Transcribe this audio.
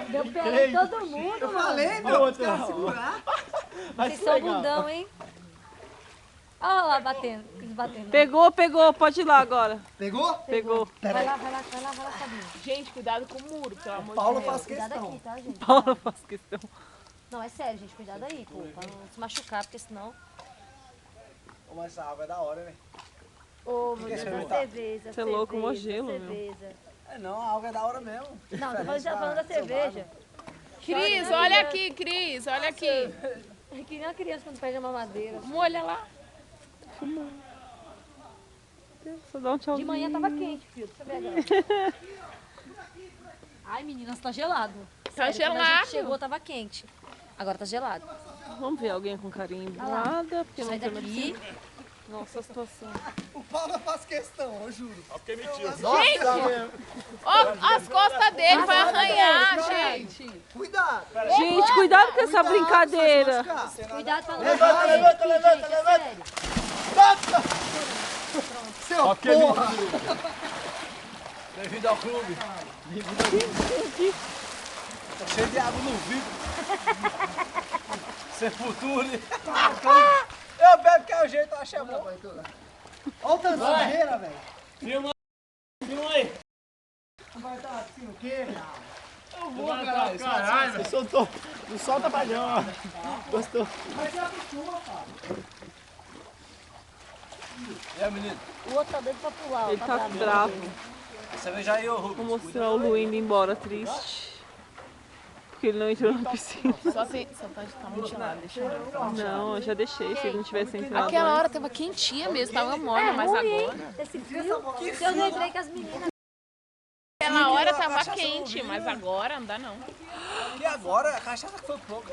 Deu pé em todo mundo, Eu mano. falei, meu, os caras segurar. Vocês são bundão, hein? Olha lá, batendo. Eles batendo. Pegou, pode ir lá agora. Pegou? Pegou. Vai lá, Fabinho. Gente, cuidado com o muro, pelo amor Paulo de Deus. faz Cuidado questão. aqui, tá, gente? Paula faz questão. Não, é sério, gente. Cuidado aí, pô. Pra não se machucar, porque senão... Ô, mas essa água é da hora, né? Ô, Que meu que é Deus, cerveja? da cerveja. Você é louco, mó gelo, meu. cerveja. É não, a água é da hora mesmo. Não, tô falando da cerveja. Cris, olha aqui, Cris, olha aqui. É que nem uma criança quando perde a mamadeira. Molha lá. Só dá um De tchauzinho. manhã tava quente, filho. Deixa eu ver agora. Ai, menina, tá gelado. Tá Sério, quando a gelado. gente chegou, tava quente. Agora tá gelado. Vamos ver alguém com carinho Olha lá. embolada, porque Sai não tem daqui. Nossa, a situação. O Paulo faz questão, eu juro. Gente, ó, as costas dele vai arranhar, gente. Cuidado. Gente, cuidado com essa brincadeira. Cuidado pra não Levanta, machucar ele levanta, aqui, levanta, gente, é levanta. sério. Seu porra. Bem-vindo ao clube. Tá cheio de água no vidro. Sepulture. Eu bebo que é o jeito, eu acho bom. Olha o tanto de sujeira, velho. Filma aí. Vai estar assim o quê, viado? Caralho, velho. Soltou. Não solta pra não. Gostou. Mas é acostuma, cara. É, menino. O outro tá doido pra pular, ó. Ele tá bravo. Cerveja aí, ô Rubens. Vou mostrar o Lu indo embora, triste. Porque ele não entrou na piscina. Só tá muito gelado, deixa eu ver. Não, eu já deixei, se ele não tivesse entrado. Aquela hora tava quentinha mesmo, tava morna, mas agora... Esse frio. Eu lembrei que as meninas... Aquela hora tava quente, mas agora não dá não. E agora a cachaça foi pouca.